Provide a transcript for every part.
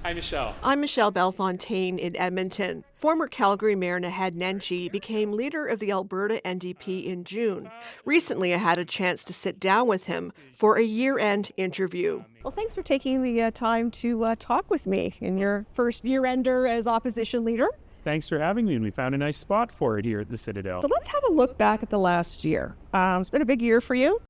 Hi, Michelle. I'm Michelle Bellefontaine in Edmonton. Former Calgary Mayor Naheed Nenshi became leader of the Alberta NDP in June. Recently, I had a chance to sit down with him for a year-end interview. Well, thanks for taking the time to talk with me in your first year-ender as opposition leader. Thanks for having me, and we found a nice spot for it here at the Citadel. So let's have a look back at the last year. It's been a big year for you.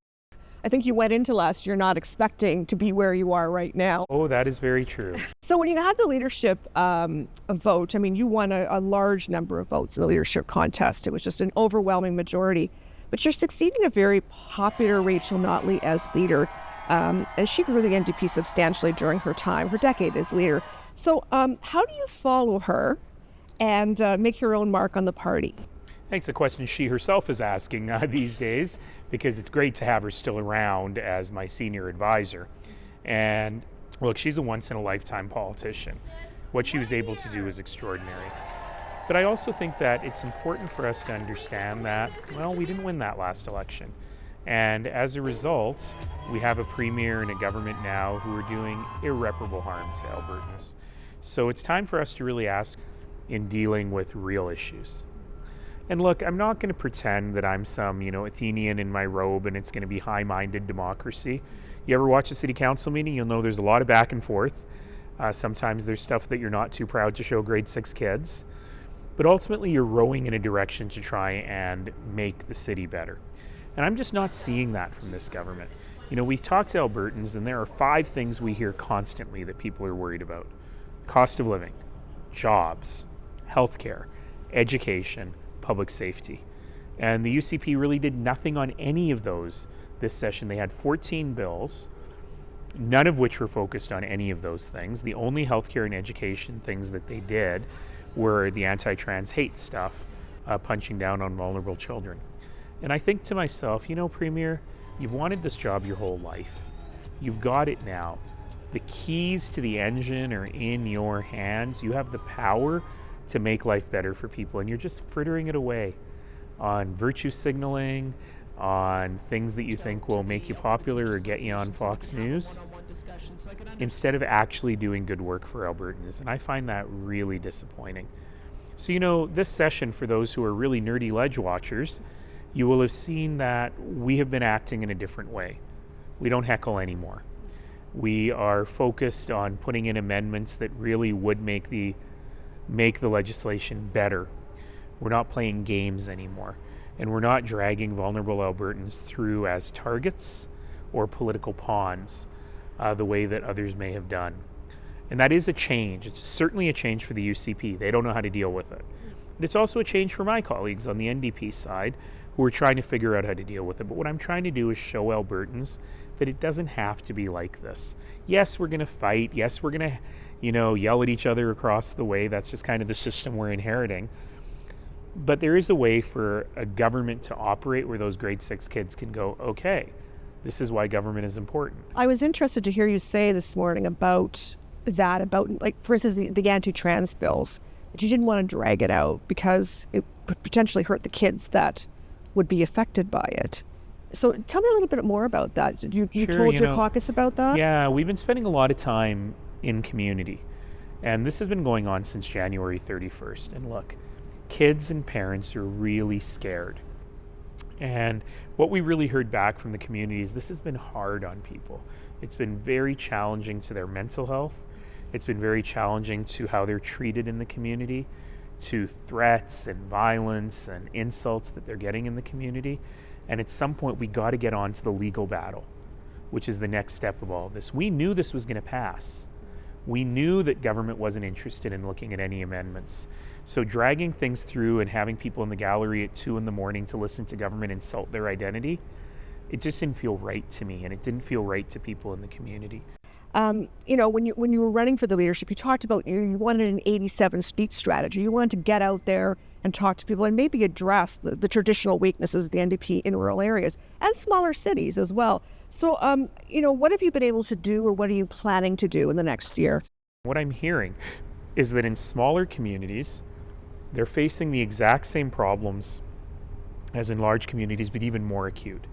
I think you went into last year not expecting to be where you are right now. Oh, that is very true. So when you had the leadership vote, I mean, you won a large number of votes in the leadership contest. It was just an overwhelming majority. But you're succeeding a very popular Rachel Notley as leader. And she grew the NDP substantially during her decade as leader. So how do you follow her and make your own mark on the party? I think it's a question she herself is asking these days, because it's great to have her still around as my senior advisor. And look, she's a once-in-a-lifetime politician. What she was able to do is extraordinary. But I also think that it's important for us to understand that, well, we didn't win that last election. And as a result, we have a premier and a government now who are doing irreparable harm to Albertans. So it's time for us to really ask in dealing with real issues. And look, I'm not going to pretend that I'm some, Athenian in my robe and it's going to be high-minded democracy. You ever watch a city council meeting, you'll know there's a lot of back and forth. Sometimes there's stuff that you're not too proud to show grade 6 kids. But ultimately, you're rowing in a direction to try and make the city better. And I'm just not seeing that from this government. We talk to Albertans, and there are 5 things we hear constantly that people are worried about. Cost of living, jobs, healthcare, education, public safety. And the UCP really did nothing on any of those this session. They had 14 bills, none of which were focused on any of those things. The only healthcare and education things that they did were the anti-trans hate stuff, punching down on vulnerable children. And I think to myself, Premier, you've wanted this job your whole life. You've got it now. The keys to the engine are in your hands. You have the power to make life better for people, and you're just frittering it away on virtue signaling, on things that you think will make you popular or get you on Fox News, instead of actually doing good work for Albertans. And I find that really disappointing. So, this session, for those who are really nerdy ledge watchers, you will have seen that we have been acting in a different way. We don't heckle anymore. We are focused on putting in amendments that really would make the legislation better. We're not playing games anymore, and we're not dragging vulnerable Albertans through as targets or political pawns the way that others may have done. And that is a change. It's certainly a change for the UCP. They don't know how to deal with it. But it's also a change for my colleagues on the NDP side who are trying to figure out how to deal with it. But what I'm trying to do is show Albertans that it doesn't have to be like this. Yes, we're going to fight. Yes, we're going to yell at each other across the way. That's just kind of the system we're inheriting. But there is a way for a government to operate where those grade 6 kids can go, okay, this is why government is important. I was interested to hear you say this morning about like, for instance, the anti-trans bills, that you didn't want to drag it out because it could potentially hurt the kids that would be affected by it. So tell me a little bit more about that. You Sure, told your caucus about that? Yeah, we've been spending a lot of time in community. And this has been going on since January 31st. And look, kids and parents are really scared. And what we really heard back from the community is this has been hard on people. It's been very challenging to their mental health. It's been very challenging to how they're treated in the community, to threats and violence and insults that they're getting in the community. And at some point, we got to get on to the legal battle, which is the next step of all of this. We knew this was going to pass. We knew that government wasn't interested in looking at any amendments. So dragging things through and having people in the gallery at 2 a.m. to listen to government insult their identity, it just didn't feel right to me, and it didn't feel right to people in the community. When you were running for the leadership, you talked about you wanted an 87 speech strategy. You wanted to get out there and talk to people and maybe address the traditional weaknesses of the NDP in rural areas and smaller cities as well. So, what have you been able to do, or what are you planning to do in the next year? What I'm hearing is that in smaller communities, they're facing the exact same problems as in large communities, but even more acute.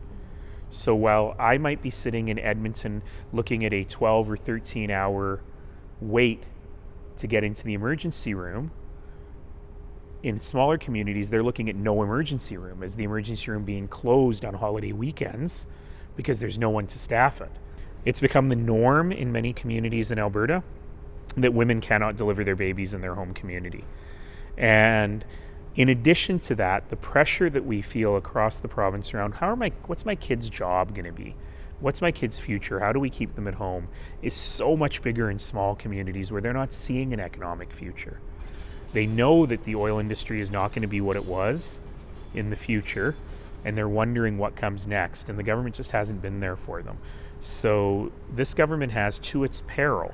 So while I might be sitting in Edmonton looking at a 12 or 13 hour wait to get into the emergency room. In smaller communities, they're looking at no emergency room, as the emergency room being closed on holiday weekends because there's no one to staff it. It's become the norm in many communities in Alberta that women cannot deliver their babies in their home community. And in addition to that, the pressure that we feel across the province around what's my kid's job going to be? What's my kid's future? How do we keep them at home? Is so much bigger in small communities where they're not seeing an economic future. They know that the oil industry is not going to be what it was in the future, and they're wondering what comes next, and the government just hasn't been there for them. So this government has, to its peril,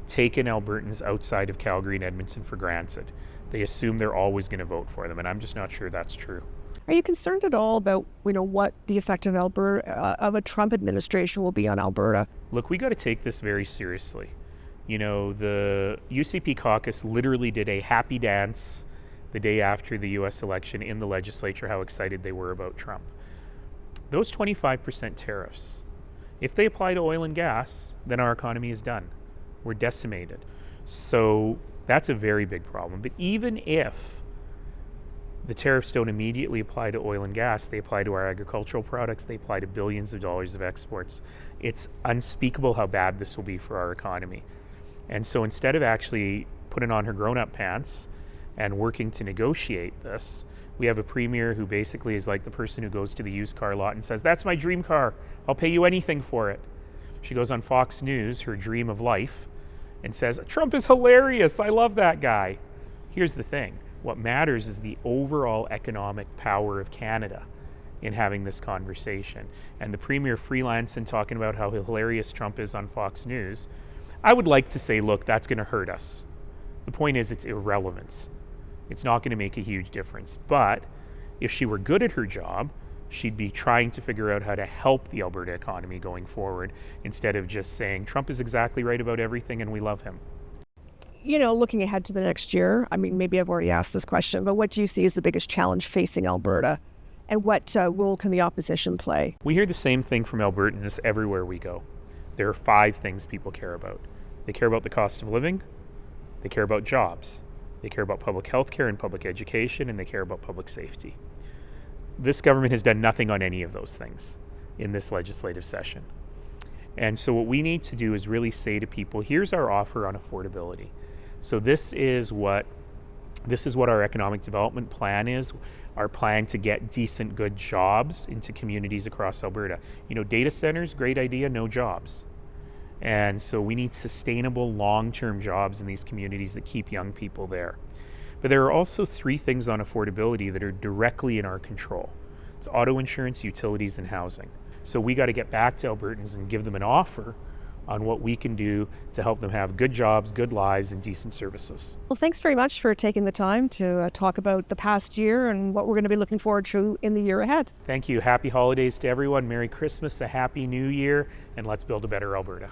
taken Albertans outside of Calgary and Edmonton for granted. They assume they're always going to vote for them, and I'm just not sure that's true. Are you concerned at all about, what the effect of of a Trump administration will be on Alberta? Look, we got to take this very seriously. The UCP caucus literally did a happy dance the day after the U.S. election in the legislature, how excited they were about Trump. Those 25% tariffs, if they apply to oil and gas, then our economy is done. We're decimated. So that's a very big problem. But even if the tariffs don't immediately apply to oil and gas, they apply to our agricultural products, they apply to billions of dollars of exports. It's unspeakable how bad this will be for our economy. And so instead of actually putting on her grown-up pants and working to negotiate this, we have a premier who basically is like the person who goes to the used car lot and says, "That's my dream car. I'll pay you anything for it." She goes on Fox News, her dream of life, and says, "Trump is hilarious. I love that guy." Here's the thing. What matters is the overall economic power of Canada in having this conversation. And the premier freelancing talking about how hilarious Trump is on Fox News, I would like to say, look, that's going to hurt us. The point is, it's irrelevant. It's not going to make a huge difference. But if she were good at her job, she'd be trying to figure out how to help the Alberta economy going forward instead of just saying Trump is exactly right about everything and we love him. Looking ahead to the next year, maybe I've already asked this question, but what do you see as the biggest challenge facing Alberta? And what role can the opposition play? We hear the same thing from Albertans everywhere we go. There are 5 things people care about. They care about the cost of living, they care about jobs, they care about public health care and public education, and they care about public safety. This government has done nothing on any of those things in this legislative session. And so what we need to do is really say to people, here's our offer on affordability. So this is what our economic development plan is, our plan to get decent, good jobs into communities across Alberta. Data centers, great idea, no jobs. And so we need sustainable long-term jobs in these communities that keep young people there. But there are also 3 things on affordability that are directly in our control. It's auto insurance, utilities, and housing. So we got to get back to Albertans and give them an offer on what we can do to help them have good jobs, good lives, and decent services. Well, thanks very much for taking the time to talk about the past year and what we're going to be looking forward to in the year ahead. Thank you. Happy holidays to everyone. Merry Christmas, a Happy New Year, and let's build a better Alberta.